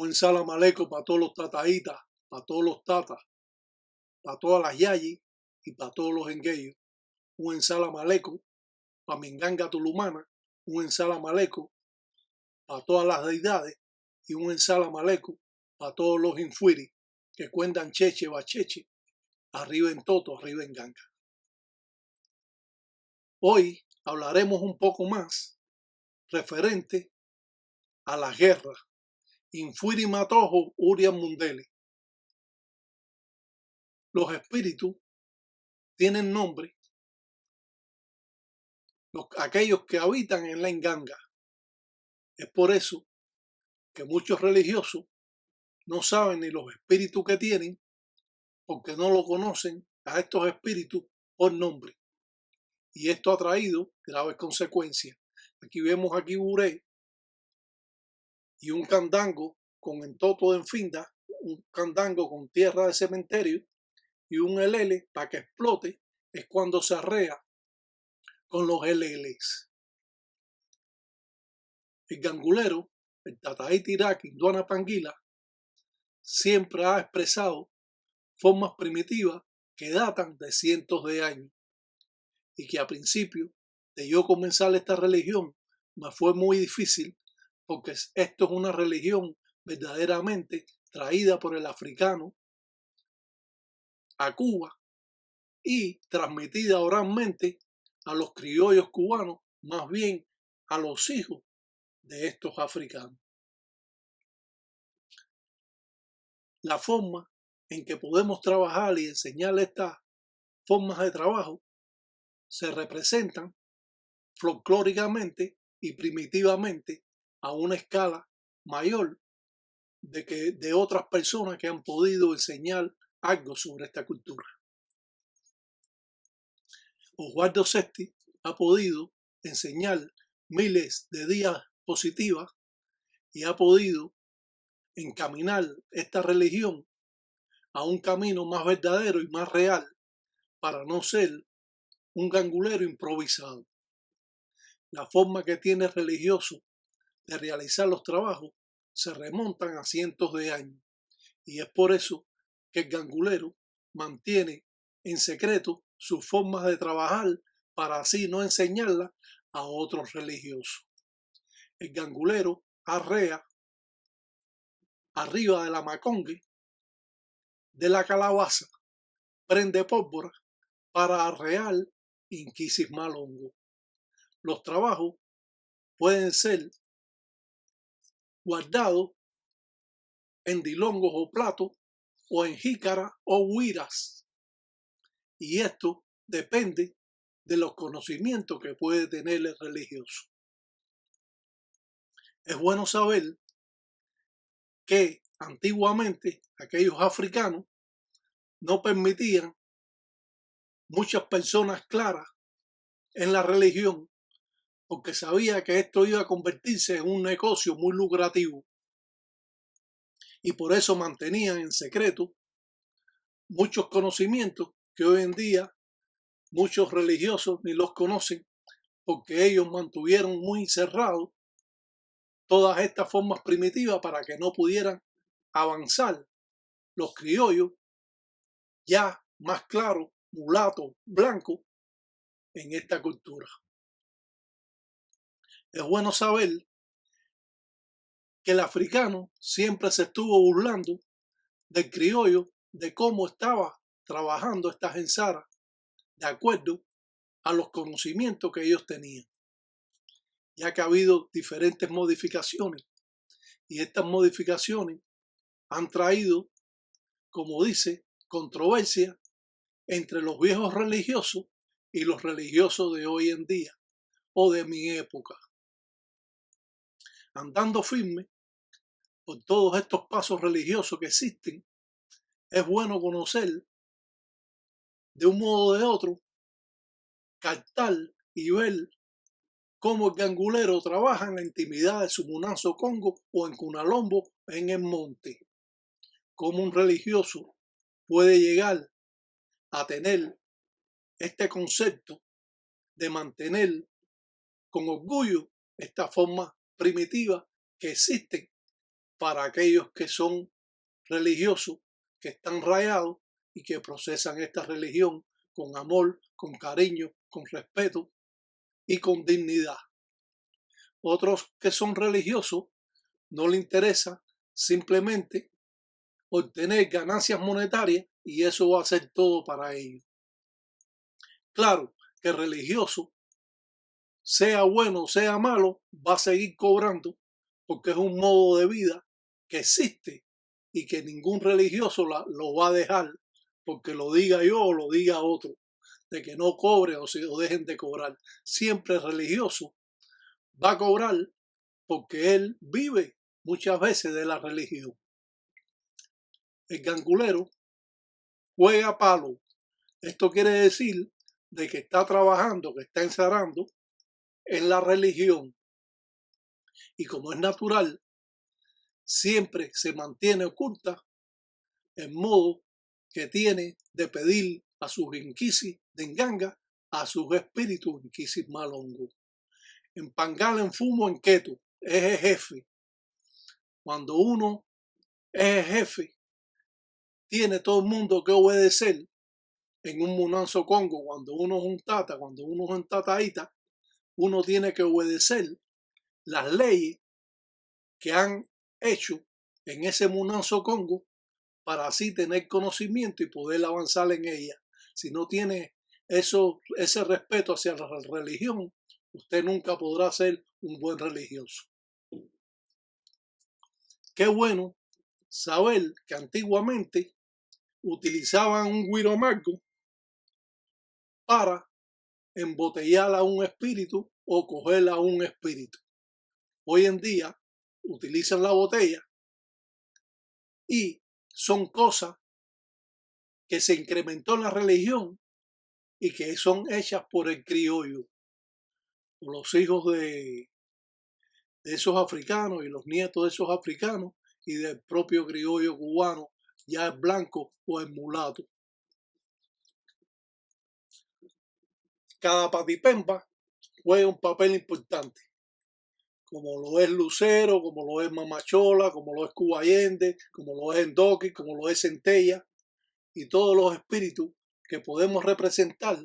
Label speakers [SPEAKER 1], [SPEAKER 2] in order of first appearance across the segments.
[SPEAKER 1] Un salam aleikum para todos los tataitas, para todos los tatas, para todas las yayis y para todos los engueyos. Un salam aleikum para mi nganga tulumana, un salam aleikum para todas las deidades y un salam aleikum para todos los infuiri que cuentan cheche bacheche, arriba en Toto, arriba en Ganga. Hoy hablaremos un poco más referente a las guerras Infuiri Matojo Urian Mundele. Los espíritus tienen nombre, aquellos que habitan en la Nganga. Es por eso que muchos religiosos no saben ni los espíritus que tienen, porque no lo conocen a estos espíritus por nombre. Y esto ha traído graves consecuencias. Aquí vemos a Kiburé y un candango con entoto de enfinda, un candango con tierra de cementerio y un elele para que explote, es cuando se arrea con los eleles. El gangulero, el Tataí Tiraki, Duana Panguila, siempre ha expresado formas primitivas que datan de cientos de años y que a principio de yo comenzar esta religión me fue muy difícil, porque esto es una religión verdaderamente traída por el africano a Cuba y transmitida oralmente a los criollos cubanos, más bien a los hijos de estos africanos. La forma en que podemos trabajar y enseñar estas formas de trabajo se representan folclóricamente y primitivamente a una escala mayor de otras personas que han podido enseñar algo sobre esta cultura. Osvaldo Sesti ha podido enseñar miles de días positivas y ha podido encaminar esta religión a un camino más verdadero y más real para no ser un gangulero improvisado. La forma que tiene el religioso de realizar los trabajos se remontan a cientos de años y es por eso que el gangulero mantiene en secreto sus formas de trabajar para así no enseñarlas a otros religiosos. El gangulero arrea arriba de la macongue de la calabaza, prende pólvora para arrear inquisis malongo. Los trabajos pueden ser guardados en dilongos o platos o en jícaras o huiras. Y esto depende de los conocimientos que puede tener el religioso. Es bueno saber que antiguamente aquellos africanos no permitían muchas personas claras en la religión porque sabía que esto iba a convertirse en un negocio muy lucrativo y por eso mantenían en secreto muchos conocimientos que hoy en día muchos religiosos ni los conocen porque ellos mantuvieron muy cerrado todas estas formas primitivas para que no pudieran avanzar los criollos ya más claros, mulatos, blancos, en esta cultura. Es bueno saber que el africano siempre se estuvo burlando del criollo, de cómo estaba trabajando estas ensaras de acuerdo a los conocimientos que ellos tenían, ya que ha habido diferentes modificaciones y estas modificaciones han traído, como dice, controversia entre los viejos religiosos y los religiosos de hoy en día o de mi época. Andando firme por todos estos pasos religiosos que existen, es bueno conocer de un modo o de otro, captar y ver cómo el gangulero trabaja en la intimidad de su Munanzo Congo o en Cunalombo en el monte. Cómo un religioso puede llegar a tener este concepto de mantener con orgullo esta forma primitiva que existe para aquellos que son religiosos, que están rayados y que procesan esta religión con amor, con cariño, con respeto y con dignidad. Otros que son religiosos no les interesa simplemente obtener ganancias monetarias y eso va a ser todo para ellos. Claro que el religioso, sea bueno o sea malo, va a seguir cobrando porque es un modo de vida que existe y que ningún religioso lo va a dejar porque lo diga yo o lo diga otro, de que no cobre o dejen de cobrar. Siempre el religioso va a cobrar porque él vive muchas veces de la religión. El gangulero juega palo. Esto quiere decir de que está trabajando, que está ensarando en la religión. Y como es natural, siempre se mantiene oculta en modo que tiene de pedir a sus inquisis de enganga, a sus espíritus inquisis malongo. En pangal, en fumo, en keto, es el jefe. Cuando uno es el jefe, tiene todo el mundo que obedecer. En un Munanzo Congo, cuando uno es un tata, cuando uno es un tataíta, uno tiene que obedecer las leyes que han hecho en ese Munanzo Congo para así tener conocimiento y poder avanzar en ella. Si no tiene ese respeto hacia la religión, usted nunca podrá ser un buen religioso. Qué bueno saber que antiguamente utilizaban un güiro amargo para embotellar a un espíritu o coger a un espíritu. Hoy en día utilizan la botella y son cosas que se incrementó en la religión y que son hechas por el criollo, por los hijos de esos africanos y los nietos de esos africanos y del propio criollo cubano, ya es blanco o es mulato. Cada patipemba juega un papel importante, como lo es Lucero, como lo es Mamachola, como lo es Cubayende, como lo es Endoqui, como lo es Centella, y todos los espíritus que podemos representar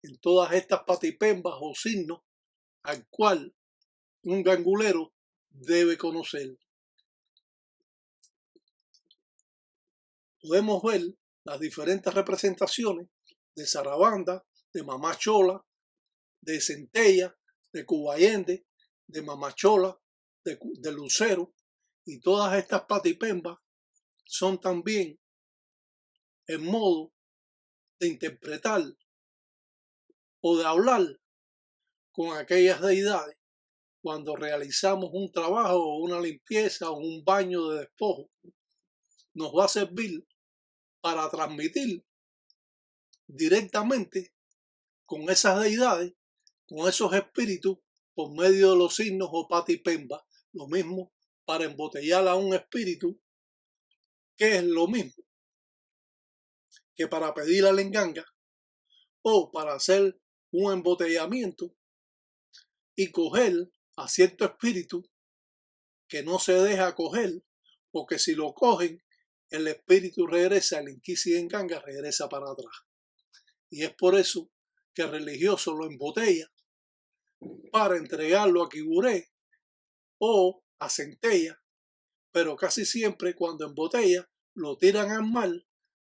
[SPEAKER 1] en todas estas patipembas o signos al cual un gangulero debe conocer. Podemos ver las diferentes representaciones de Sarabanda, de Mamachola, de Centella, de Cubayende, de Mamachola, de Lucero, y todas estas patipembas son también en modo de interpretar o de hablar con aquellas deidades cuando realizamos un trabajo o una limpieza o un baño de despojo. Nos va a servir para transmitir directamente con esas deidades, con esos espíritus, por medio de los signos o patipemba. Lo mismo para embotellar a un espíritu, que es lo mismo que para pedir a la enganga o para hacer un embotellamiento y coger a cierto espíritu que no se deja coger, porque si lo cogen, el espíritu regresa, el Inquisienganga regresa para atrás. Y es por eso que el religioso lo embotella para entregarlo a Quiburé o a Centella, pero casi siempre cuando embotella lo tiran al mar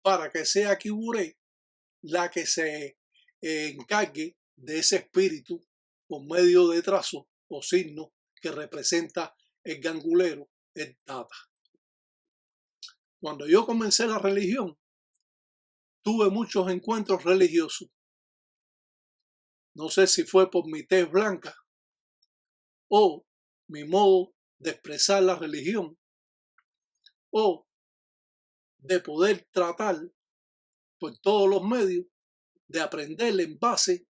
[SPEAKER 1] para que sea Quiburé la que se encargue de ese espíritu por medio de trazos o signos que representa el gangulero, el Tata. Cuando yo comencé la religión, tuve muchos encuentros religiosos. No sé si fue por mi tez blanca o mi modo de expresar la religión o de poder tratar por todos los medios de aprender en base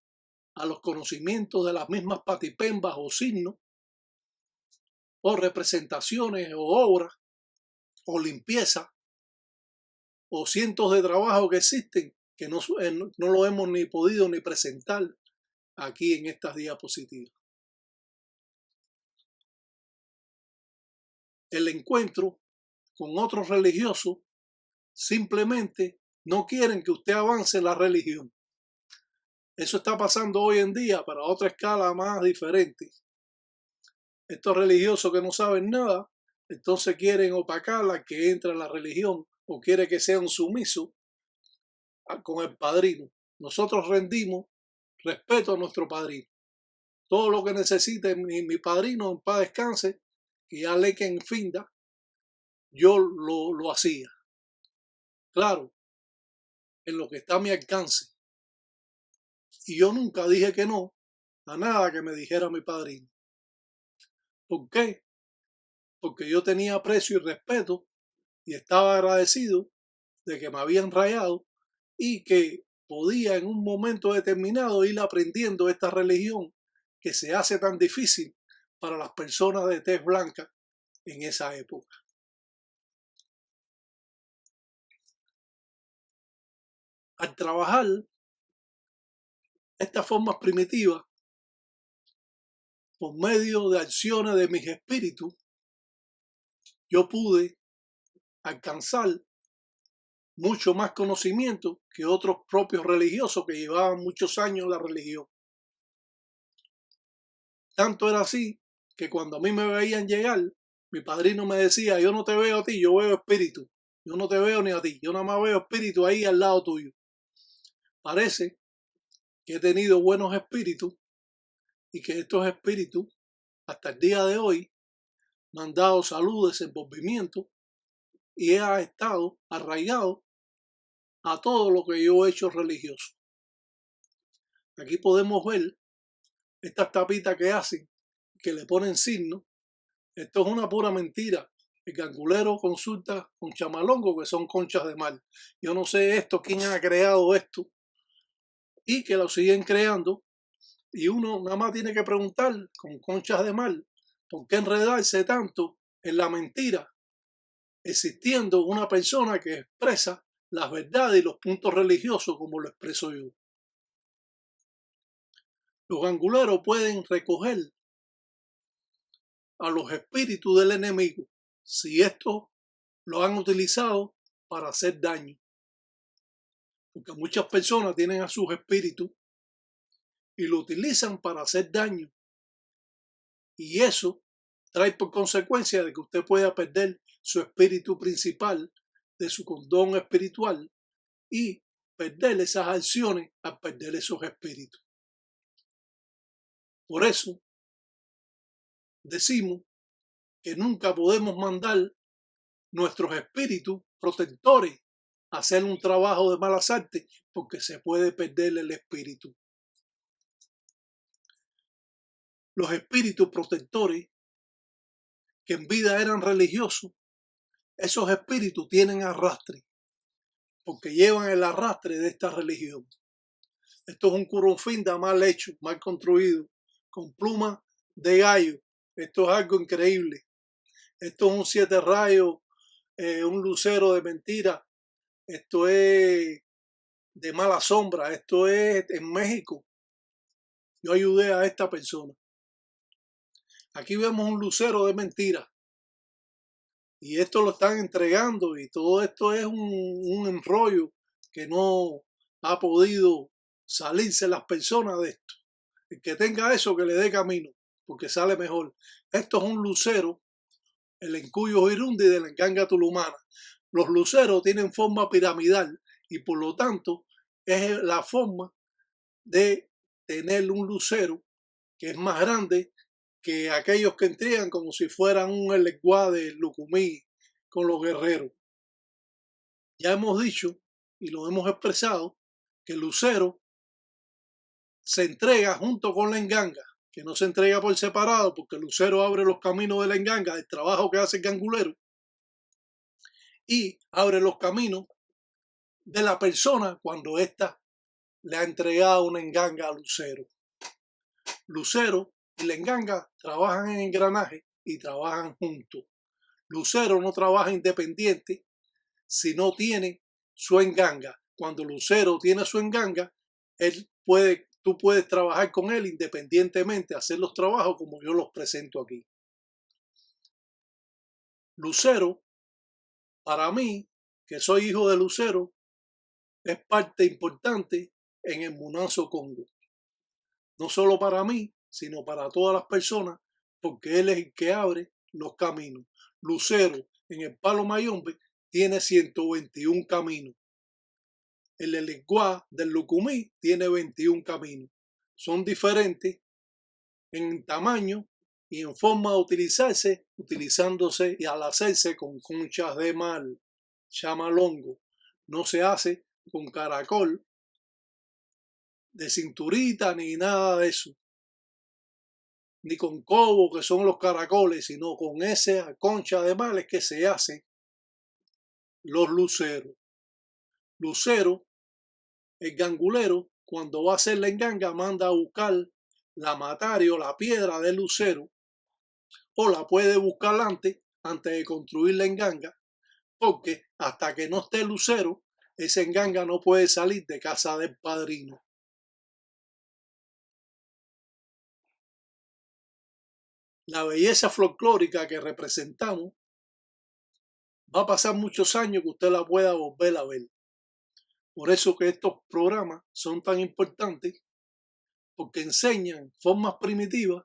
[SPEAKER 1] a los conocimientos de las mismas patipembas o signos o representaciones o obras o limpieza o cientos de trabajos que existen que no lo hemos ni podido ni presentar aquí en estas diapositivas. El encuentro con otros religiosos simplemente no quieren que usted avance en la religión. Eso está pasando hoy en día, pero a otra escala más diferente. Estos religiosos que no saben nada, entonces quieren opacar a que entra en la religión o quiere que sean sumisos con el padrino. Nosotros rendimos respeto a nuestro padrino. Todo lo que necesite mi padrino en paz descanse, que ya le que en finda, yo lo hacía. Claro, en lo que está a mi alcance. Y yo nunca dije que no a nada que me dijera mi padrino. ¿Por qué? Porque yo tenía aprecio y respeto y estaba agradecido de que me habían rayado y que podía en un momento determinado ir aprendiendo esta religión que se hace tan difícil para las personas de tez blanca en esa época. Al trabajar estas formas primitivas por medio de acciones de mis espíritus, yo pude alcanzar mucho más conocimiento que otros propios religiosos que llevaban muchos años en la religión. Tanto era así que cuando a mí me veían llegar, mi padrino me decía: yo no te veo a ti, yo veo espíritu. Yo no te veo ni a ti, yo nada más veo espíritu ahí al lado tuyo. Parece que he tenido buenos espíritus y que estos espíritus, hasta el día de hoy, me han dado salud, desenvolvimiento y he estado arraigado a todo lo que yo he hecho religioso. Aquí podemos ver estas tapitas que hacen, que le ponen signos. Esto es una pura mentira. El gangulero consulta con chamalongo, que son conchas de mar. Yo no sé esto, quién ha creado esto, y que lo siguen creando. Y uno nada más tiene que preguntar con conchas de mar, ¿por qué enredarse tanto en la mentira? Existiendo una persona que expresa las verdades y los puntos religiosos como lo expreso yo. Los ganguleros pueden recoger a los espíritus del enemigo si estos lo han utilizado para hacer daño. Porque muchas personas tienen a sus espíritus y lo utilizan para hacer daño. Y eso trae por consecuencia de que usted pueda perder su espíritu principal, de su condón espiritual, y perder esas acciones al perder esos espíritus. Por eso decimos que nunca podemos mandar nuestros espíritus protectores a hacer un trabajo de malas artes, porque se puede perder el espíritu. Los espíritus protectores que en vida eran religiosos, esos espíritus tienen arrastre, porque llevan el arrastre de esta religión. Esto es un curunfinda mal hecho, mal construido, con plumas de gallo. Esto es algo increíble. Esto es un 7 rayos, un lucero de mentira. Esto es de mala sombra. Esto es en México. Yo ayudé a esta persona. Aquí vemos un lucero de mentira. Y esto lo están entregando y todo esto es un enrollo que no ha podido salirse las personas de esto. El que tenga eso, que le dé camino, porque sale mejor. Esto es un lucero, el encuyo Girundi de la Enganga Tulumana. Los luceros tienen forma piramidal y por lo tanto es la forma de tener un lucero que es más grande que aquellos que entregan como si fueran un eleguá de Lucumí con los guerreros. Ya hemos dicho y lo hemos expresado que el lucero se entrega junto con la enganga, que no se entrega por separado, porque el lucero abre los caminos de la enganga, el trabajo que hace el gangulero, y abre los caminos de la persona cuando ésta le ha entregado una enganga al lucero. Lucero y la enganga trabajan en engranaje y trabajan juntos. Lucero no trabaja independiente si no tiene su enganga. Cuando Lucero tiene su enganga, tú puedes trabajar con él independientemente, hacer los trabajos como yo los presento aquí. Lucero, para mí, que soy hijo de Lucero, es parte importante en el Munazo Congo. No solo para mí, sino para todas las personas, porque él es el que abre los caminos. Lucero en el Palo Mayombe tiene 121 caminos. El Eleguá del Lucumí tiene 21 caminos. Son diferentes en tamaño y en forma de utilizarse, utilizándose y al hacerse con conchas de mar, chamalongo. No se hace con caracol de cinturita ni nada de eso, ni con cobo que son los caracoles, sino con esa concha de males que se hacen los luceros. Lucero, el gangulero, cuando va a hacer la enganga, manda a buscar la mataria o la piedra del lucero, o la puede buscar antes de construir la enganga, porque hasta que no esté el lucero, esa enganga no puede salir de casa del padrino. La belleza folclórica que representamos va a pasar muchos años que usted la pueda volver a ver. Por eso que estos programas son tan importantes, porque enseñan formas primitivas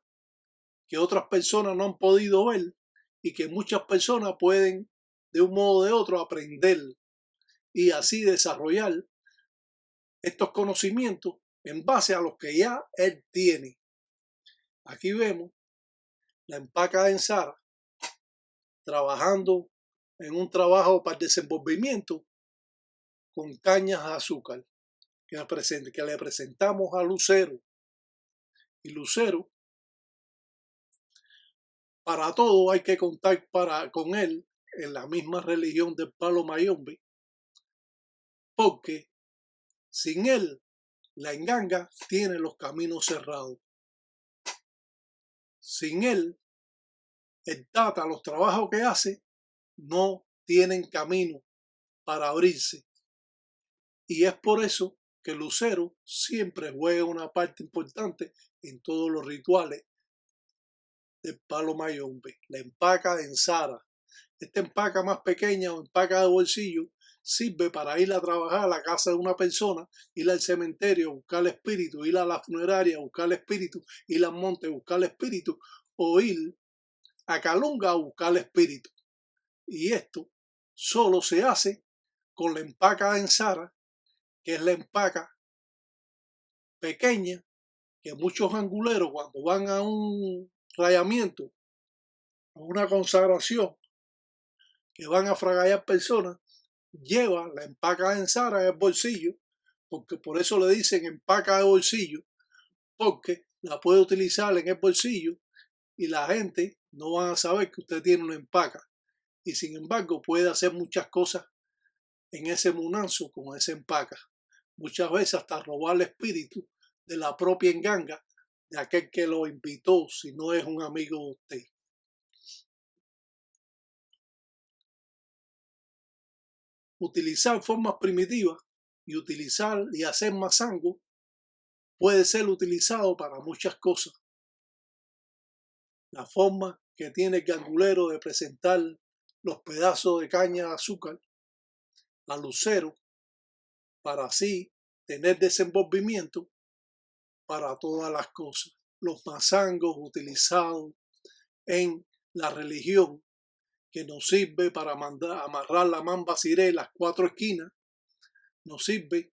[SPEAKER 1] que otras personas no han podido ver y que muchas personas pueden de un modo o de otro aprender y así desarrollar estos conocimientos en base a los que ya él tiene. Aquí vemos la empaca de Ensara trabajando en un trabajo para el desenvolvimiento con cañas de azúcar que le presentamos a Lucero. Y Lucero, para todo hay que contar con él en la misma religión del Palo Mayombe, porque sin él la enganga tiene los caminos cerrados. Sin él, el Tata, los trabajos que hace, no tienen camino para abrirse. Y es por eso que Lucero siempre juega una parte importante en todos los rituales del Palo Mayombe. La empaca de Ensara. Esta empaca más pequeña o empaca de bolsillo sirve para ir a trabajar a la casa de una persona, ir al cementerio a buscar el espíritu, ir a la funeraria a buscar el espíritu, ir al monte a buscar el espíritu o ir a Calunga a buscar el espíritu. Y esto solo se hace con la empaca de Ensara, que es la empaca pequeña que muchos anguleros cuando van a un rayamiento, a una consagración, que van a fragallar personas, lleva la empaca de Ensara en el bolsillo, porque por eso le dicen empaca de bolsillo, porque la puede utilizar en el bolsillo y la gente no va a saber que usted tiene una empaca. Y sin embargo puede hacer muchas cosas en ese munanzo con esa empaca. Muchas veces hasta robar el espíritu de la propia enganga de aquel que lo invitó, si no es un amigo de usted. Utilizar formas primitivas y utilizar y hacer mazango puede ser utilizado para muchas cosas. La forma que tiene el gangulero de presentar los pedazos de caña de azúcar al lucero para así tener desenvolvimiento para todas las cosas. Los mazangos utilizados en la religión que nos sirve para amarrar la mamba ciré, las 4 esquinas, nos sirve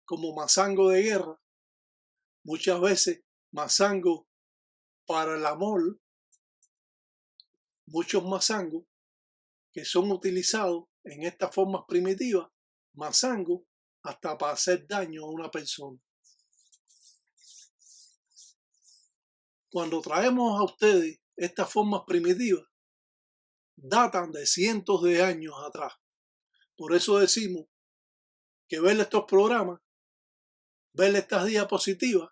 [SPEAKER 1] como mazango de guerra, muchas veces mazango para el amor, muchos mazangos que son utilizados en estas formas primitivas, mazango hasta para hacer daño a una persona. Cuando traemos a ustedes estas formas primitivas, datan de cientos de años atrás. Por eso decimos que ver estos programas, ver estas diapositivas,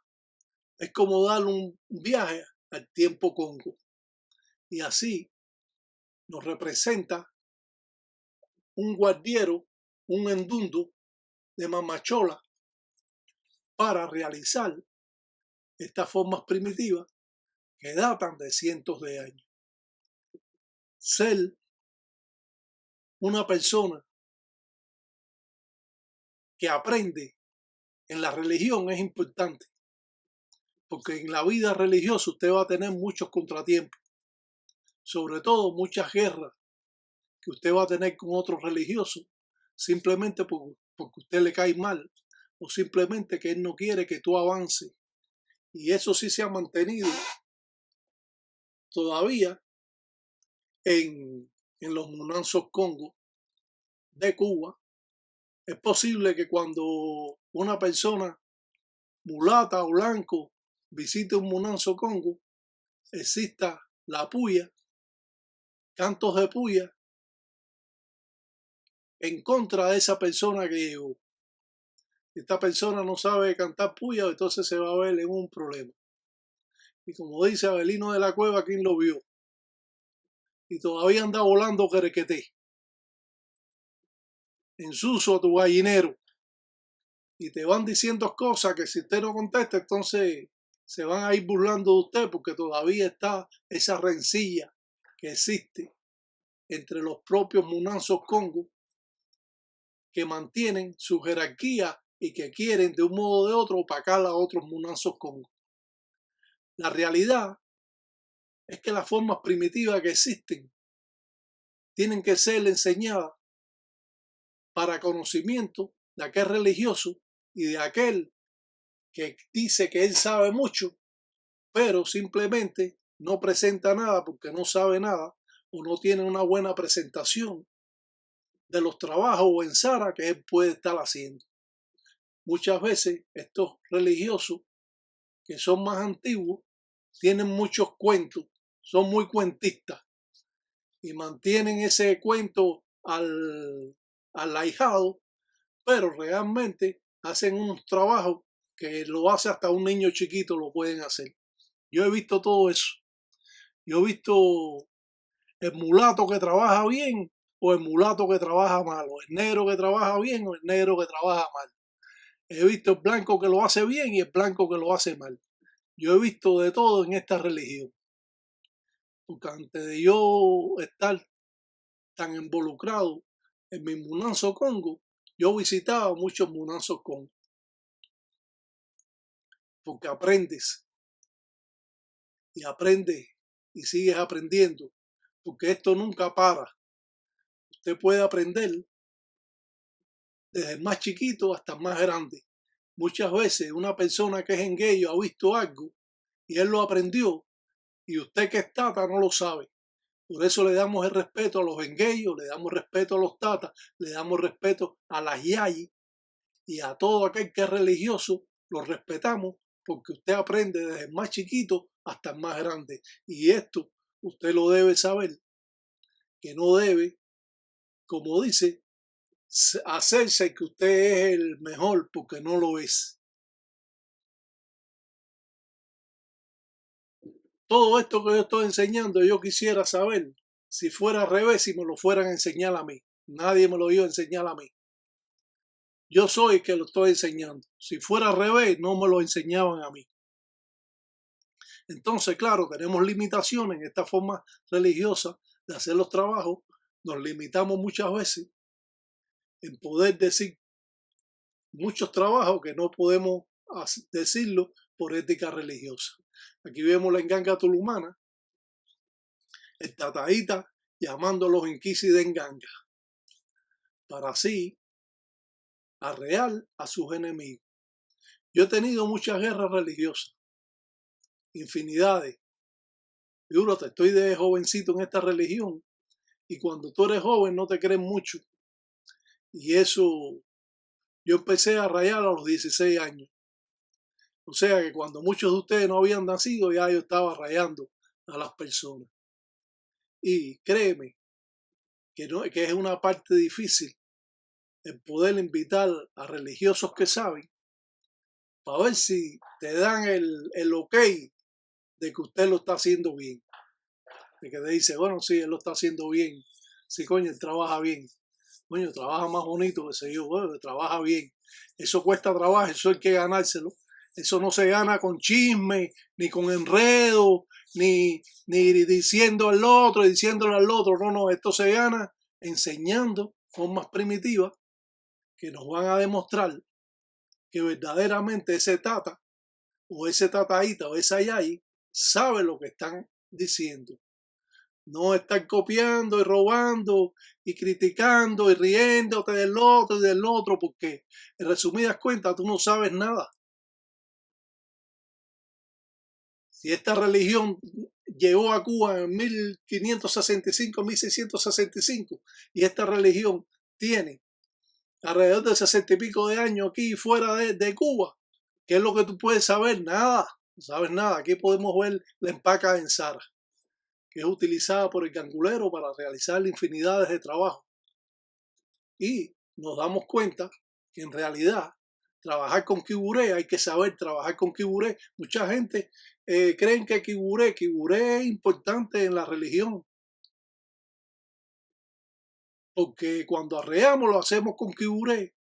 [SPEAKER 1] es como dar un viaje al tiempo Congo. Y así nos representa un guardiero, un endundo de mamachola para realizar estas formas primitivas que datan de cientos de años. Ser una persona que aprende en la religión es importante, porque en la vida religiosa usted va a tener muchos contratiempos, sobre todo muchas guerras que usted va a tener con otros religiosos, simplemente porque usted le cae mal, o simplemente que él no quiere que tú avances. Y eso sí se ha mantenido todavía en los Munanzos Congo de Cuba. Es posible que cuando una persona mulata o blanco visite un Munanzo Congo, exista la puya, cantos de puya, en contra de esa persona que llegó. Esta persona no sabe cantar puya, entonces se va a ver en un problema. Y como dice Abelino de la Cueva, ¿quién lo vio? Y todavía anda volando querequeté. Ensucio a tu gallinero. Y te van diciendo cosas que si usted no contesta, entonces se van a ir burlando de usted, porque todavía está esa rencilla que existe entre los propios Munanzos Congo, que mantienen su jerarquía y que quieren de un modo o de otro opacar a otros Munanzos Congo. La realidad es que las formas primitivas que existen tienen que ser enseñadas para conocimiento de aquel religioso y de aquel que dice que él sabe mucho, pero simplemente no presenta nada porque no sabe nada o no tiene una buena presentación de los trabajos o en Sara que él puede estar haciendo. Muchas veces estos religiosos que son más antiguos tienen muchos cuentos, son muy cuentistas y mantienen ese cuento al ahijado, pero realmente hacen unos trabajos que lo hace hasta un niño chiquito lo pueden hacer. Yo he visto todo eso. Yo he visto el mulato que trabaja bien o el mulato que trabaja mal, o el negro que trabaja bien o el negro que trabaja mal. He visto el blanco que lo hace bien y el blanco que lo hace mal. Yo he visto de todo en esta religión. Porque antes de yo estar tan involucrado en mi Munanzo Congo, yo visitaba muchos Munanzos Congo. Porque aprendes y aprendes y sigues aprendiendo, porque esto nunca para. Usted puede aprender desde el más chiquito hasta el más grande. Muchas veces una persona que es engueyo ha visto algo y él lo aprendió y usted que es tata no lo sabe. Por eso le damos el respeto a los engueyos, le damos respeto a los tatas, le damos respeto a las yayis y a todo aquel que es religioso, lo respetamos porque usted aprende desde el más chiquito hasta el más grande. Y esto usted lo debe saber, que no debe, como dice, hacerse que usted es el mejor porque no lo es. Todo esto que yo estoy enseñando, yo quisiera saber si fuera al revés, si me lo fueran a enseñar a mí. Nadie me lo iba a enseñar a mí. Yo soy el que lo estoy enseñando. Si fuera al revés, no me lo enseñaban a mí. Entonces, claro, tenemos limitaciones en esta forma religiosa de hacer los trabajos, nos limitamos muchas veces en poder decir muchos trabajos que no podemos decirlo por ética religiosa. Aquí vemos la enganga tulumana, el tataíta llamando a los inquisis de enganga, para así arrear a sus enemigos. Yo he tenido muchas guerras religiosas, infinidades. Yo te estoy de jovencito en esta religión y cuando tú eres joven no te creen mucho. Y eso yo empecé a rayar a los 16 años. O sea que cuando muchos de ustedes no habían nacido ya yo estaba rayando a las personas. Y créeme que es una parte difícil el poder invitar a religiosos que saben para ver si te dan el ok de que usted lo está haciendo bien. De que te dice, bueno, sí, él lo está haciendo bien. Sí, coño, él trabaja bien. Coño, trabaja más bonito, que sé yo. Bueno, trabaja bien. Eso cuesta trabajo, eso hay que ganárselo. Eso no se gana con chisme, ni con enredo, ni diciendo al otro, diciéndole al otro. No, no, esto se gana enseñando formas primitivas que nos van a demostrar que verdaderamente ese tata o ese tataíta o esa yay sabe lo que están diciendo. No estar copiando y robando y criticando y riéndote del otro y del otro, porque en resumidas cuentas tú no sabes nada. Si esta religión llegó a Cuba en 1565, 1665, y esta religión tiene alrededor de 60 y pico de años aquí fuera de Cuba, ¿qué es lo que tú puedes saber? Nada, no sabes nada. Aquí podemos ver la empaca en Sara, que es utilizada por el gangulero para realizar infinidades de trabajos. Y nos damos cuenta que en realidad trabajar con Quiburé, hay que saber trabajar con Quiburé. Mucha gente cree que Quiburé es importante en la religión. Porque cuando arreamos lo hacemos con Quiburé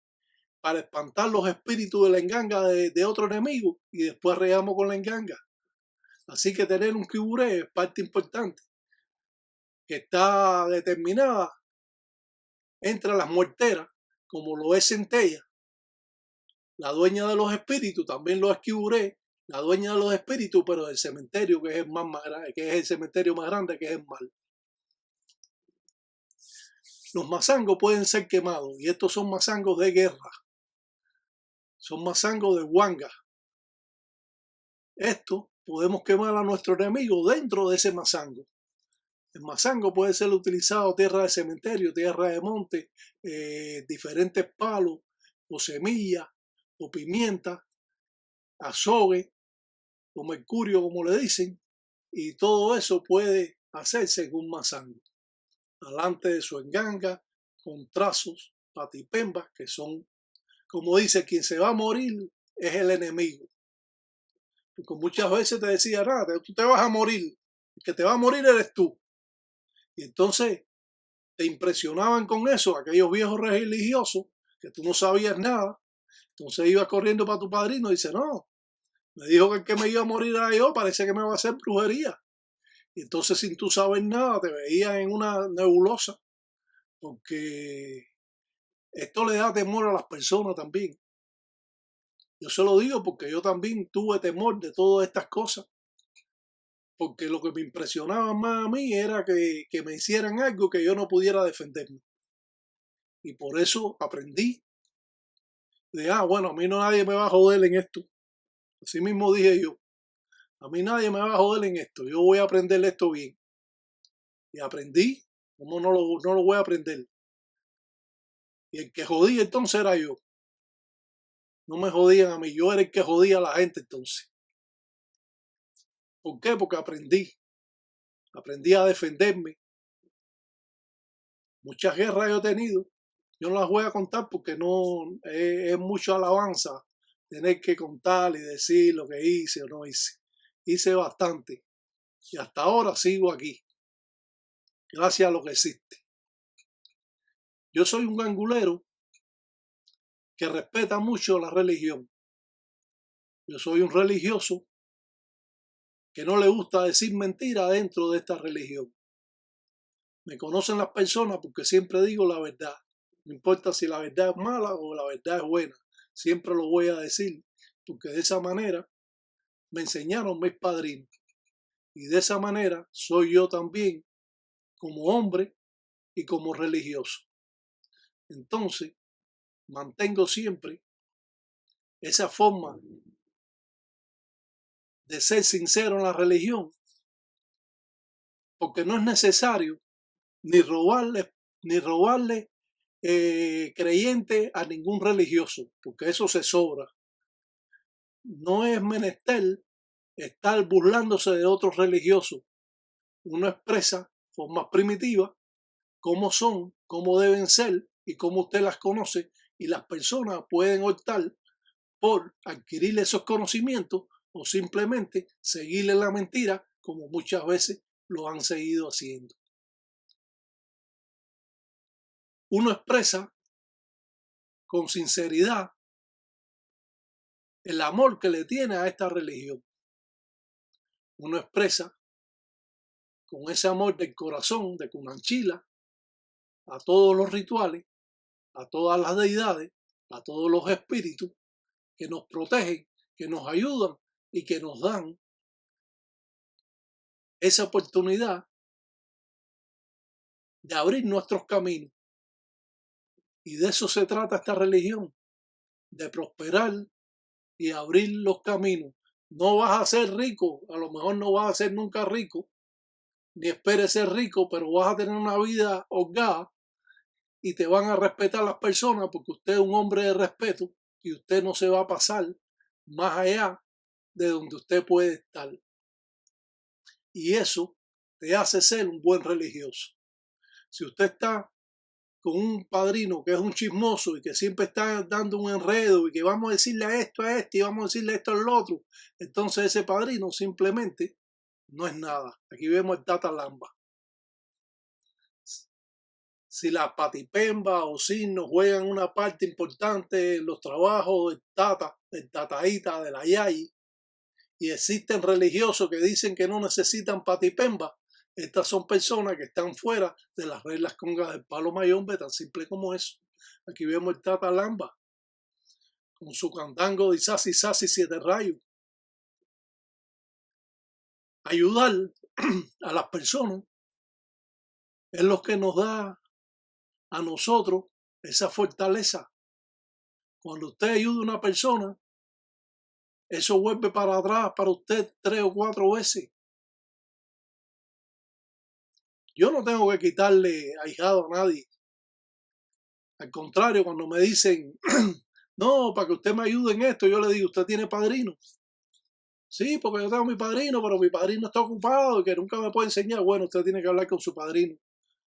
[SPEAKER 1] para espantar los espíritus de la enganga de otro enemigo y después arreamos con la enganga. Así que tener un Quiburé es parte importante que está determinada entre las muerteras, como lo es Centella. La dueña de los espíritus también lo es Quiburé, la dueña de los espíritus, pero del cementerio, que es el más grande, que es el cementerio más grande, que es el mal. Los mazangos pueden ser quemados, y estos son mazangos de guerra. Son mazangos de huanga. Esto podemos quemar a nuestro enemigo dentro de ese mazango. El mazango puede ser utilizado tierra de cementerio, tierra de monte, diferentes palos, o semillas, o pimienta, azogue, o mercurio, como le dicen, y todo eso puede hacerse en un mazango. Alante de su enganga, con trazos, patipembas, que son, como dice, quien se va a morir es el enemigo. Porque muchas veces te decía, nada, tú te vas a morir, el que te va a morir eres tú. Y entonces te impresionaban con eso, aquellos viejos religiosos, que tú no sabías nada. Entonces ibas corriendo para tu padrino y dice, no, me dijo que el que me iba a morir era yo, parece que me va a hacer brujería. Y entonces sin tú saber nada te veías en una nebulosa, porque esto le da temor a las personas también. Yo se lo digo porque yo también tuve temor de todas estas cosas, porque lo que me impresionaba más a mí era que me hicieran algo que yo no pudiera defenderme. Y por eso aprendí bueno, a mí no nadie me va a joder en esto. Así mismo dije yo, a mí nadie me va a joder en esto, yo voy a aprender esto bien. Y aprendí, ¿cómo no lo voy a aprender? Y el que jodía entonces era yo. No me jodían a mí, yo era el que jodía a la gente entonces. ¿Por qué? Porque aprendí a defenderme. Muchas guerras yo he tenido, yo no las voy a contar porque no es mucha alabanza tener que contar y decir lo que hice o no hice. Hice bastante y hasta ahora sigo aquí, gracias a lo que existe. Yo soy un gangulero que respeta mucho la religión. Yo soy un religioso que no le gusta decir mentira dentro de esta religión. Me conocen las personas porque siempre digo la verdad. No importa si la verdad es mala o la verdad es buena. Siempre lo voy a decir porque de esa manera me enseñaron mis padrinos. Y de esa manera soy yo también como hombre y como religioso. Entonces, mantengo siempre esa forma de ser sincero en la religión, porque no es necesario ni robarle creyente a ningún religioso, porque eso se sobra. No es menester estar burlándose de otros religiosos. Uno expresa formas primitivas, cómo son, cómo deben ser y cómo usted las conoce, y las personas pueden optar por adquirir esos conocimientos o simplemente seguirle la mentira como muchas veces lo han seguido haciendo. Uno expresa con sinceridad el amor que le tiene a esta religión. Uno expresa con ese amor del corazón, de Cunanchila, a todos los rituales, a todas las deidades, a todos los espíritus que nos protegen, que nos ayudan y que nos dan esa oportunidad de abrir nuestros caminos. Y de eso se trata esta religión, de prosperar y abrir los caminos. No vas a ser rico, a lo mejor no vas a ser nunca rico, ni esperes ser rico, pero vas a tener una vida holgada y te van a respetar las personas porque usted es un hombre de respeto y usted no se va a pasar más allá de donde usted puede estar. Y eso te hace ser un buen religioso. Si usted está con un padrino que es un chismoso y que siempre está dando un enredo y que vamos a decirle a este y vamos a decirle esto al otro, entonces ese padrino simplemente no es nada. Aquí vemos el Tata Lamba. Si las patipembas o signos juegan una parte importante en los trabajos del Tata, del Tataíta, de la Yayi, y existen religiosos que dicen que no necesitan patipemba, estas son personas que están fuera de las reglas congas del palo mayombe, tan simple como eso. Aquí vemos el Tata Lamba con su cantango de Sasi Sasi 7 rayos. Ayudar a las personas es lo que nos da a nosotros esa fortaleza. Cuando usted ayuda a una persona, eso vuelve para atrás para usted 3 o 4 veces. Yo no tengo que quitarle ahijado a nadie. Al contrario, cuando me dicen, no, para que usted me ayude en esto, yo le digo, ¿usted tiene padrino? Sí, porque yo tengo mi padrino, pero mi padrino está ocupado y que nunca me puede enseñar. Bueno, usted tiene que hablar con su padrino,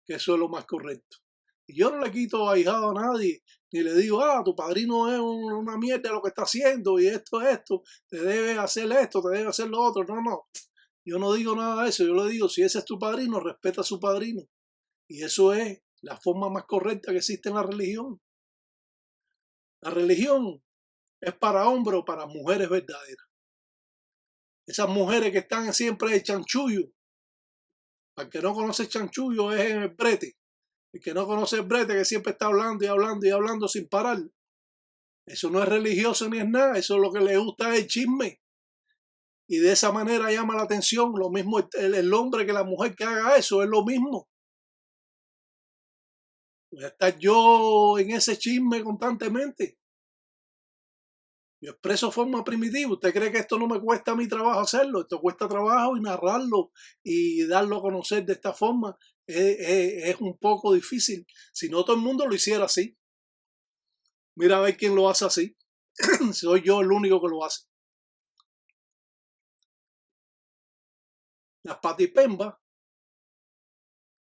[SPEAKER 1] que eso es lo más correcto. Y yo no le quito ahijado a nadie, ni le digo, tu padrino es una mierda lo que está haciendo y esto, te debe hacer esto, te debe hacer lo otro. No, no. Yo no digo nada de eso. Yo le digo, si ese es tu padrino, respeta a su padrino. Y eso es la forma más correcta que existe en la religión. La religión es para hombres o para mujeres verdaderas. Esas mujeres que están siempre de chanchullo. Para el que no conoce chanchullo es el brete. El que no conoce el brete que siempre está hablando y hablando y hablando sin parar. Eso no es religioso ni es nada. Eso es lo que le gusta es el chisme. Y de esa manera llama la atención. Lo mismo el hombre que la mujer que haga eso. Es lo mismo. Voy a estar yo en ese chisme constantemente. Yo expreso forma primitiva. ¿Usted cree que esto no me cuesta a mi trabajo hacerlo? Esto cuesta trabajo y narrarlo y darlo a conocer de esta forma es un poco difícil. Si no, todo el mundo lo hiciera así. Mira a ver quién lo hace así. Soy yo el único que lo hace. Las patipembas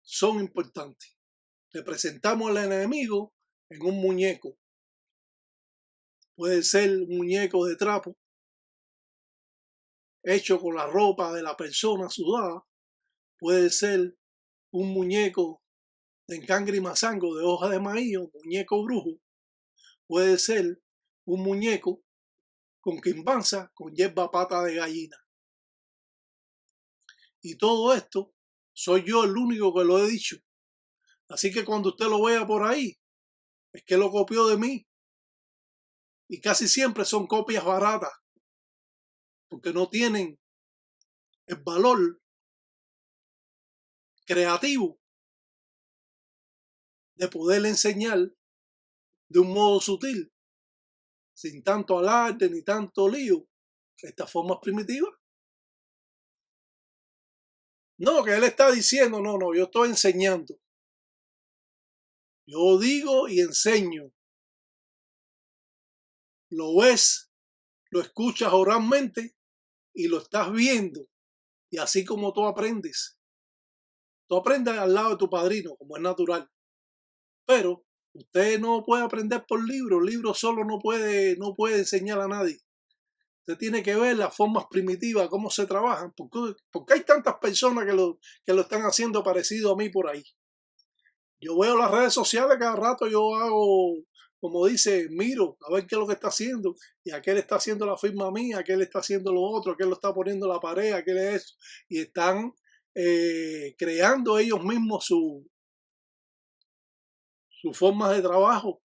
[SPEAKER 1] son importantes. Representamos al enemigo en un muñeco. Puede ser un muñeco de trapo hecho con la ropa de la persona sudada. Puede ser un muñeco de encangre y mazango de hoja de maíz, un muñeco brujo. Puede ser un muñeco con quimbanza, con hierba pata de gallina. Y todo esto Soy yo el único que lo he dicho. Así que cuando usted lo vea por ahí, es que lo copió de mí. Y casi siempre son copias baratas, porque no tienen el valor creativo de poder enseñar de un modo sutil, sin tanto alarde ni tanto lío, estas formas primitivas. No, que él está diciendo, no, yo estoy enseñando. Yo digo y enseño. Lo ves, lo escuchas oralmente y lo estás viendo. Y así como tú aprendes. Tú aprendes al lado de tu padrino, como es natural. Pero usted no puede aprender por libro. El libro solo no puede enseñar a nadie. Usted tiene que ver las formas primitivas, cómo se trabajan. Porque hay tantas personas que lo están haciendo parecido a mí por ahí. Yo veo las redes sociales cada rato, yo hago, como dice, miro a ver qué es lo que está haciendo. Y aquel está haciendo la firma mía, aquel está haciendo lo otro, aquel lo está poniendo en la pared, aquel es eso. Y están creando ellos mismos sus formas de trabajo,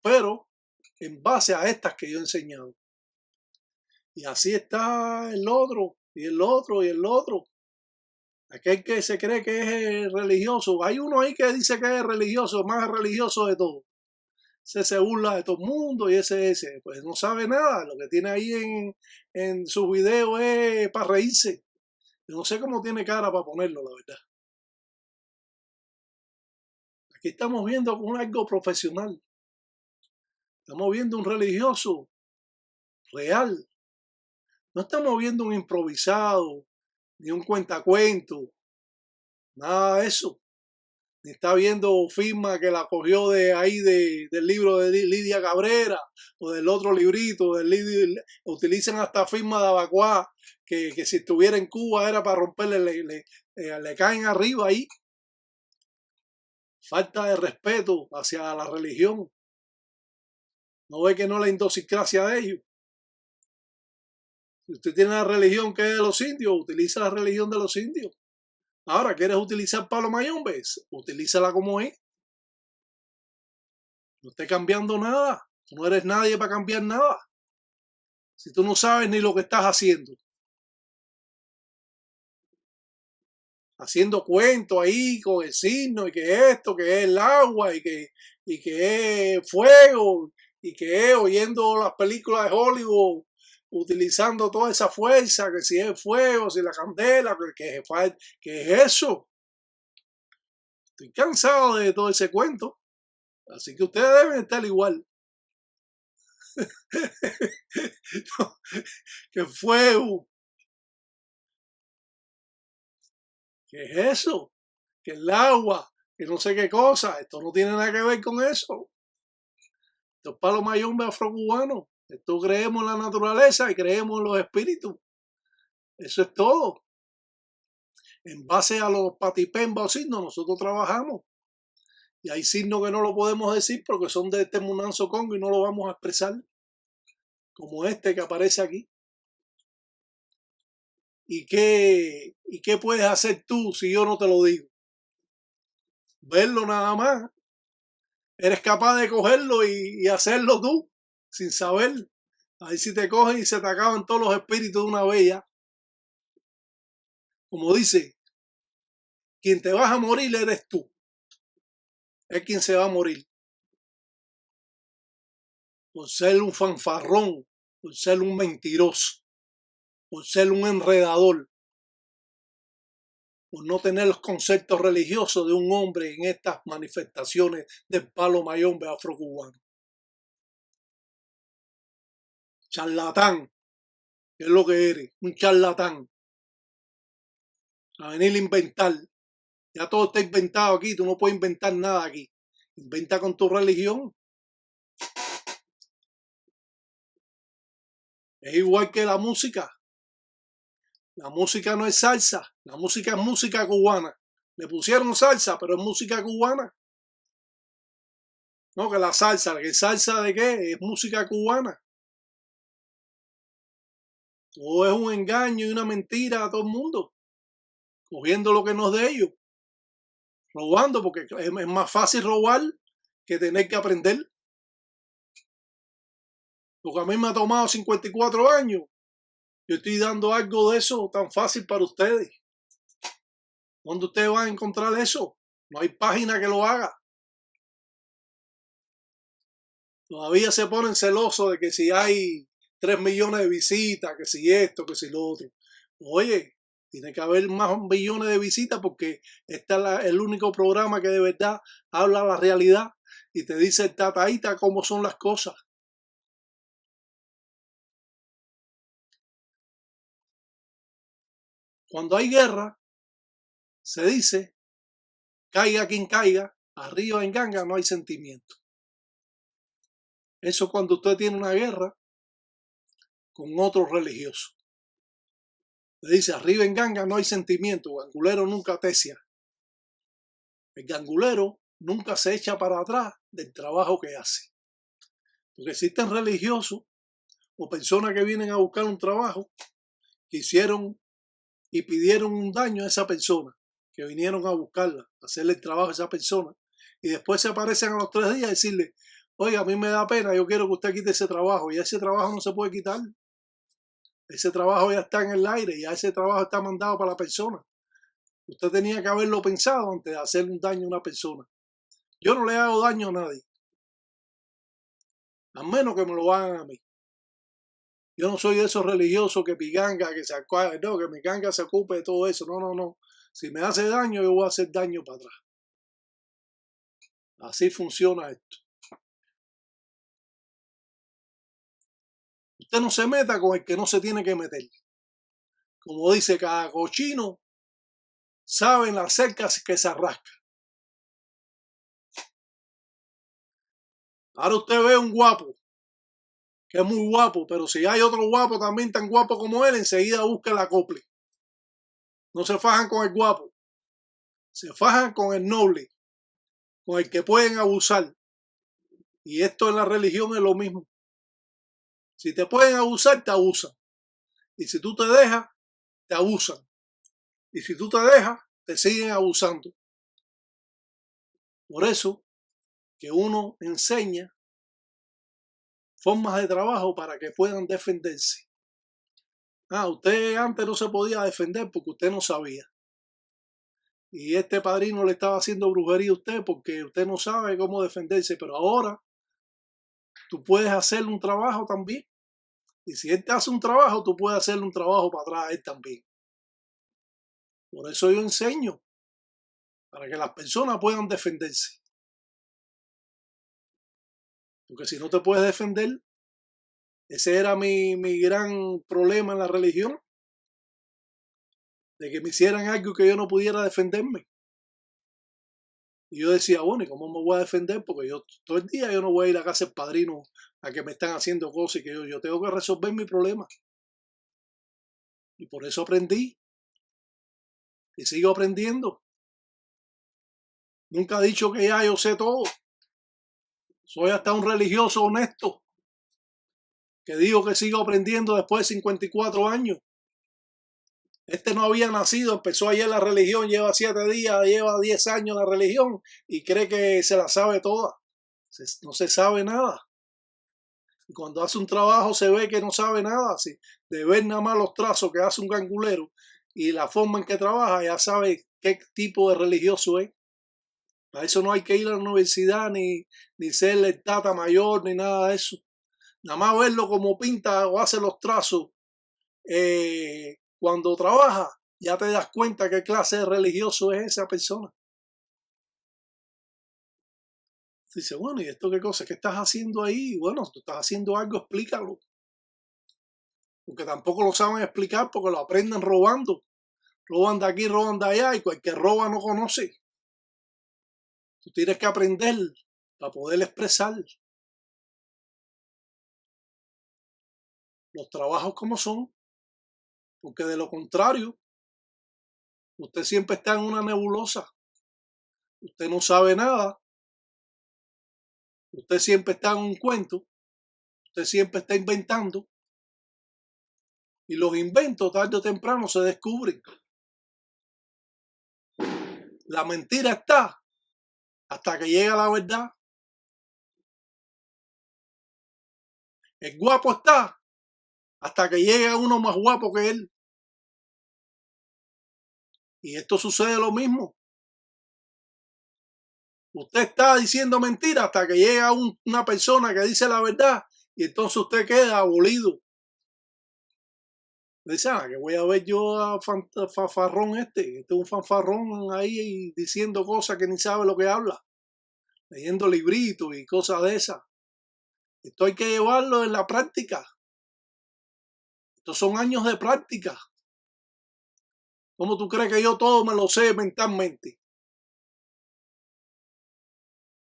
[SPEAKER 1] pero en base a estas que yo he enseñado. Y así está el otro, y el otro, y el otro. Aquel que se cree que es religioso. Hay uno ahí que dice que es religioso, más religioso de todo. Ese se burla de todo el mundo y ese, pues no sabe nada. Lo que tiene ahí en su video es para reírse. Yo no sé cómo tiene cara para ponerlo, la verdad. Aquí estamos viendo algo profesional. Estamos viendo un religioso real. No estamos viendo un improvisado, ni un cuentacuento, nada de eso. Ni está viendo firma que la cogió de ahí del libro de Lidia Cabrera o del otro librito. Utilizan hasta firma de Abacuá, que si estuviera en Cuba era para romperle, le caen arriba ahí. Falta de respeto hacia la religión. ¿No ve que no la idiosincrasia de ellos? Si usted tiene la religión que es de los indios, utiliza la religión de los indios. Ahora, ¿quieres utilizar Palo Mayombe? Utilízala como es. No esté cambiando nada. Tú no eres nadie para cambiar nada. Si tú no sabes ni lo que estás haciendo. Haciendo cuentos ahí con el signo y que esto, que es el agua y que es fuego y que es oyendo las películas de Hollywood utilizando toda esa fuerza, que si es fuego, si la candela, que es eso. Estoy cansado de todo ese cuento. Así que ustedes deben estar igual. Que fuego. ¿Qué es eso? Que el agua, que no sé qué cosa. Esto no tiene nada que ver con eso. Esto es Palo Mayombe afrocubano. Esto creemos en la naturaleza y creemos en los espíritus. Eso es todo. En base a los patipemba o signos, nosotros trabajamos. Y hay signos que no lo podemos decir porque son de este Munanzo Congo y no lo vamos a expresar. Como este que aparece aquí. ¿Y qué puedes hacer tú si yo no te lo digo? Verlo nada más. Eres capaz de cogerlo y hacerlo tú, sin saber. Ahí si te cogen y se te acaban todos los espíritus de una vez ya. Como dice, quien te vas a morir eres tú. Es quien se va a morir. Por ser un fanfarrón, por ser un mentiroso, por ser un enredador, por no tener los conceptos religiosos de un hombre en estas manifestaciones del Palo Mayombe afrocubano. Charlatán, que es lo que eres, un charlatán. A venir a inventar. Ya todo está inventado aquí, tú no puedes inventar nada aquí. Inventa con tu religión. Es igual que la música. La música no es salsa, la música es música cubana. Le pusieron salsa, pero es música cubana. No, que la salsa, ¿que salsa de qué? Es música cubana. Todo es un engaño y una mentira a todo el mundo. cogiendo lo que no es de ellos, robando, porque es más fácil robar que tener que aprender. Porque a mí me ha tomado 54 años. Yo estoy dando algo de eso tan fácil para ustedes. ¿Dónde ustedes van a encontrar eso? No hay página que lo haga. Todavía se ponen celosos de que si hay 3 millones de visitas, que si esto, que si lo otro. Oye, tiene que haber más millones de visitas porque este es el único programa que de verdad habla la realidad y te dice tataíta cómo son las cosas. Cuando hay guerra, se dice, caiga quien caiga, arriba en ganga no hay sentimiento. Eso cuando usted tiene una guerra con otro religioso. Le dice, arriba en ganga no hay sentimiento, gangulero nunca tesia. El gangulero nunca se echa para atrás del trabajo que hace. Porque existen religiosos o personas que vienen a buscar un trabajo que hicieron y pidieron un daño a esa persona, que vinieron a buscarla, a hacerle el trabajo a esa persona, y después se aparecen a los 3 días y decirle, oye, a mí me da pena, yo quiero que usted quite ese trabajo, y ese trabajo no se puede quitar. Ese trabajo ya está en el aire, ya ese trabajo está mandado para la persona. Usted tenía que haberlo pensado antes de hacerle un daño a una persona. Yo no le hago daño a nadie, a menos que me lo hagan a mí. Yo no soy de esos religiosos que piganga, que se acuerda, no, que mi ganga se ocupe de todo eso. No, no, no. Si me hace daño, yo voy a hacer daño para atrás. Así funciona esto. Usted no se meta con el que no se tiene que meter. Como dice, cada cochino sabe en las cercas que se arrasca. Ahora usted ve un guapo, que es muy guapo, pero si hay otro guapo también tan guapo como él, enseguida busca el acople. No se fajan con el guapo, se fajan con el noble, con el que pueden abusar. Y esto en la religión es lo mismo. Si te pueden abusar, te abusan. Y si tú te dejas, te abusan. Y si tú te dejas, te siguen abusando. Por eso que uno enseña formas de trabajo para que puedan defenderse. Usted antes no se podía defender porque usted no sabía. Y este padrino le estaba haciendo brujería a usted porque usted no sabe cómo defenderse. Pero ahora tú puedes hacerle un trabajo también. Y si él te hace un trabajo, tú puedes hacerle un trabajo para atrás a él también. Por eso yo enseño, para que las personas puedan defenderse. Porque si no te puedes defender, ese era mi gran problema en la religión, de que me hicieran algo que yo no pudiera defenderme. Y yo decía, bueno, ¿y cómo me voy a defender? Porque yo todo el día yo no voy a ir a casa del padrino a que me están haciendo cosas y que yo tengo que resolver mi problema. Y por eso aprendí. Y sigo aprendiendo. Nunca he dicho que ya yo sé todo. Soy hasta un religioso honesto que digo que sigo aprendiendo después de 54 años. Este no había nacido, empezó ayer la religión, lleva 7 días, lleva 10 años la religión y cree que se la sabe toda. No se sabe nada. Y cuando hace un trabajo se ve que no sabe nada. De ver nada más los trazos que hace un gangulero y la forma en que trabaja, ya sabe qué tipo de religioso es. Para eso no hay que ir a la universidad ni ser el tata mayor ni nada de eso. Nada más verlo como pinta o hace los trazos. Cuando trabaja, ya te das cuenta qué clase de religioso es esa persona. Dice, bueno, ¿y esto qué cosa? ¿Qué estás haciendo ahí? Bueno, tú estás haciendo algo, explícalo. Porque tampoco lo saben explicar porque lo aprenden robando. Roban de aquí, roban de allá y cualquier roba no conoce. Tú tienes que aprender para poder expresar los trabajos como son. Porque de lo contrario, usted siempre está en una nebulosa. Usted no sabe nada. Usted siempre está en un cuento. Usted siempre está inventando. Y los inventos tarde o temprano se descubren. La mentira está hasta que llega la verdad. El guapo está hasta que llega uno más guapo que él. Y esto sucede lo mismo. Usted está diciendo mentira hasta que llega una persona que dice la verdad y entonces usted queda abolido. Dice, que voy a ver yo a fanfarrón este es un fanfarrón ahí diciendo cosas que ni sabe lo que habla, leyendo libritos y cosas de esas. Esto hay que llevarlo en la práctica. Estos son años de práctica. ¿Cómo tú crees que yo todo me lo sé mentalmente?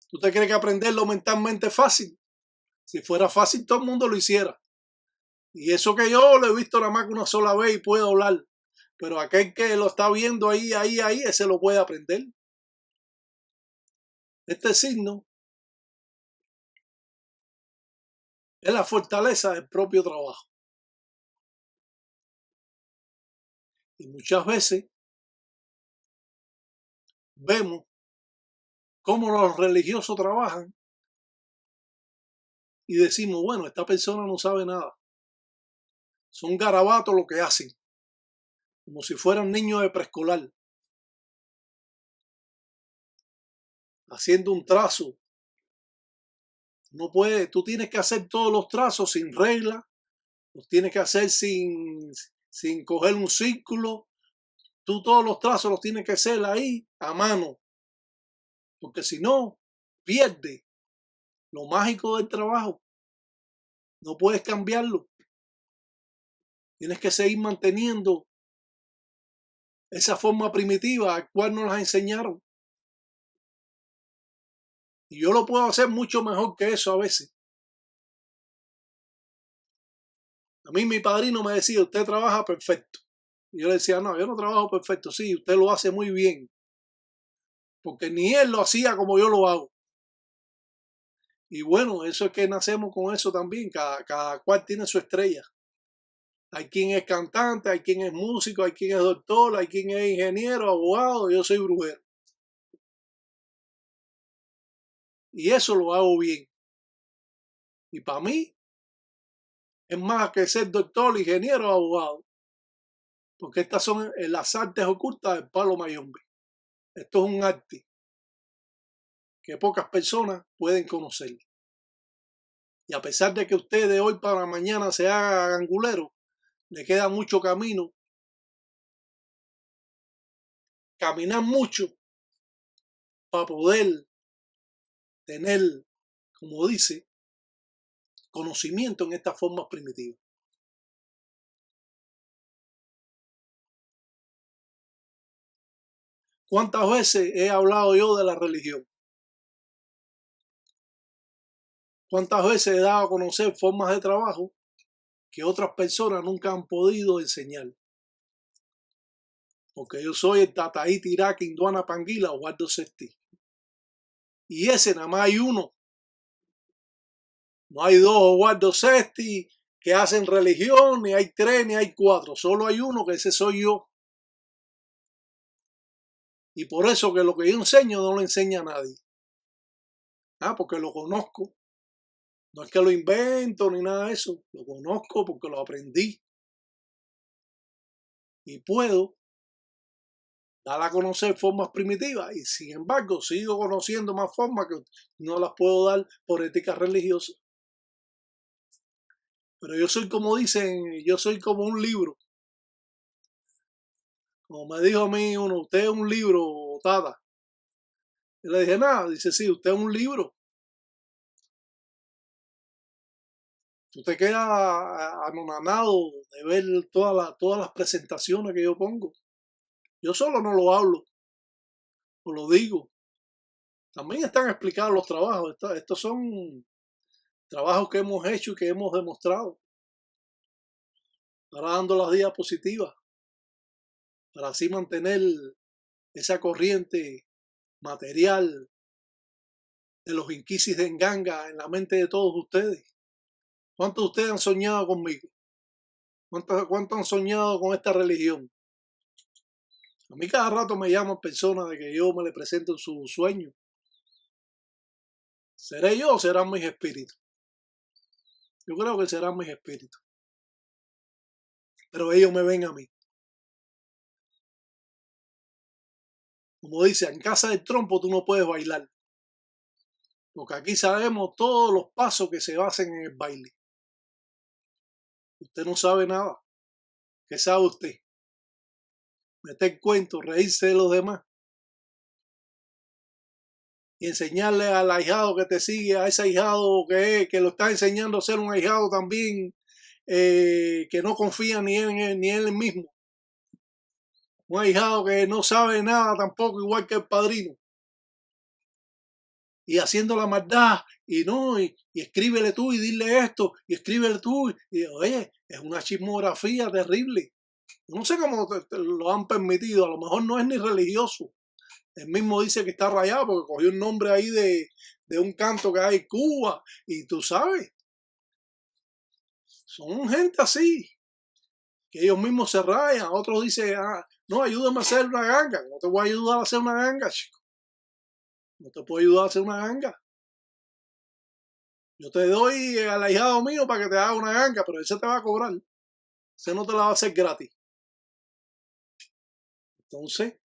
[SPEAKER 1] ¿Tú te crees que aprenderlo mentalmente es fácil? Si fuera fácil, todo el mundo lo hiciera. Y eso que yo lo he visto nada más que una sola vez y puedo hablar. Pero aquel que lo está viendo ahí, ese lo puede aprender. Este signo es la fortaleza del propio trabajo. Y muchas veces vemos cómo los religiosos trabajan y decimos, bueno, esta persona no sabe nada. Son garabatos lo que hacen, como si fueran niños de preescolar, haciendo un trazo. No puede, tú tienes que hacer todos los trazos sin regla, los tienes que hacer sin coger un círculo. Tú todos los trazos los tienes que hacer ahí a mano, porque si no, pierde lo mágico del trabajo. No puedes cambiarlo. Tienes que seguir manteniendo esa forma primitiva a cual nos las enseñaron. Y yo lo puedo hacer mucho mejor que eso a veces. A mí mi padrino me decía, usted trabaja perfecto. Y yo le decía, no, yo no trabajo perfecto. Sí, usted lo hace muy bien. Porque ni él lo hacía como yo lo hago. Y bueno, eso es que nacemos con eso también. Cada cual tiene su estrella. Hay quien es cantante, hay quien es músico, hay quien es doctor, hay quien es ingeniero, abogado. Yo soy brujero. Y eso lo hago bien. Y para mí es más que ser doctor, ingeniero o abogado. Porque estas son las artes ocultas del palo mayombe. Esto es un arte que pocas personas pueden conocer. Y a pesar de que usted de hoy para mañana se haga gangulero, le queda mucho camino. Caminar mucho para poder tener, como dice, conocimiento en estas formas primitivas. ¿Cuántas veces he hablado yo de la religión? ¿Cuántas veces he dado a conocer formas de trabajo que otras personas nunca han podido enseñar? Porque yo soy el Tataí Tiraki Induana Panguila Osvaldo Sesti. Y ese nada más hay uno. No hay dos Osvaldo Sesti que hacen religión, ni hay tres, ni hay cuatro. Solo hay uno, que ese soy yo. Y por eso que lo que yo enseño no lo enseña a nadie. Porque lo conozco. No es que lo invento ni nada de eso. Lo conozco porque lo aprendí. Y puedo dar a conocer formas primitivas. Y sin embargo, sigo conociendo más formas que no las puedo dar por ética religiosa. Pero yo soy como dicen, yo soy como un libro. Como me dijo a mí uno, usted es un libro, Tata. Yo le dije, nada, dice, sí, usted es un libro. Usted queda anonadado de ver todas las presentaciones que yo pongo. Yo solo no lo hablo, o lo digo. También están explicados los trabajos. Estos son trabajos que hemos hecho y que hemos demostrado. Ahora dando las diapositivas para así mantener esa corriente material de los inquisis de Nganga en la mente de todos ustedes. ¿Cuántos de ustedes han soñado conmigo? ¿Cuántos han soñado con esta religión? A mí cada rato me llaman personas de que yo me le presento en su sueño. ¿Seré yo o serán mis espíritus? Yo creo que serán mis espíritus. Pero ellos me ven a mí. Como dice, en casa del trompo tú no puedes bailar. Porque aquí sabemos todos los pasos que se hacen en el baile. Usted no sabe nada. ¿Qué sabe usted? Meter cuentos, reírse de los demás. Y enseñarle al ahijado que te sigue, a ese ahijado que lo está enseñando a ser un ahijado también, que no confía ni en él mismo. Un ahijado que no sabe nada tampoco, igual que el padrino. Y haciendo la maldad, y escríbele tú y dile esto, y escríbele tú. Y oye, es una chismografía terrible. No sé cómo lo han permitido, a lo mejor no es ni religioso. Él mismo dice que está rayado porque cogió un nombre ahí de un canto que hay en Cuba. Y tú sabes, son gente así, que ellos mismos se rayan. Otros dicen, no, ayúdame a hacer una ganga. No te voy a ayudar a hacer una ganga, chico. No te puedo ayudar a hacer una ganga. Yo te doy al ahijado mío para que te haga una ganga, pero ese te va a cobrar. Ese no te la va a hacer gratis. Entonces,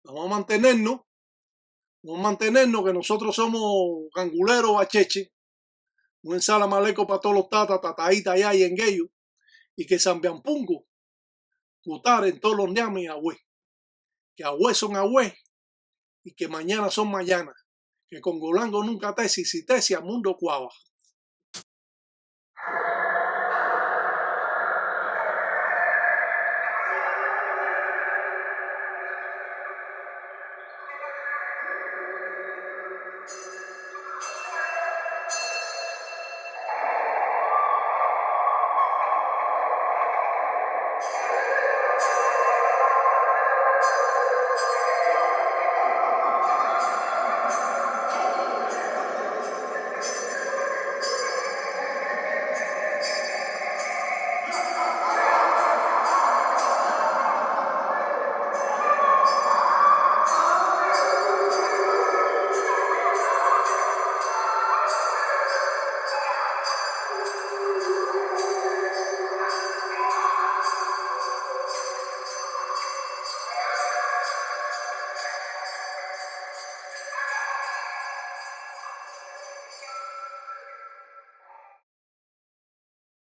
[SPEAKER 1] vamos a mantenernos que nosotros somos canguleros bacheche, un ensala maleco para todos los tataíta allá y en Gueyo, y que Sambiampungo, Cutar en todos los ñames y agüe, que agüe son agüe, y que mañana son mañana, que con Golango nunca tesis, si tesis al mundo cuava.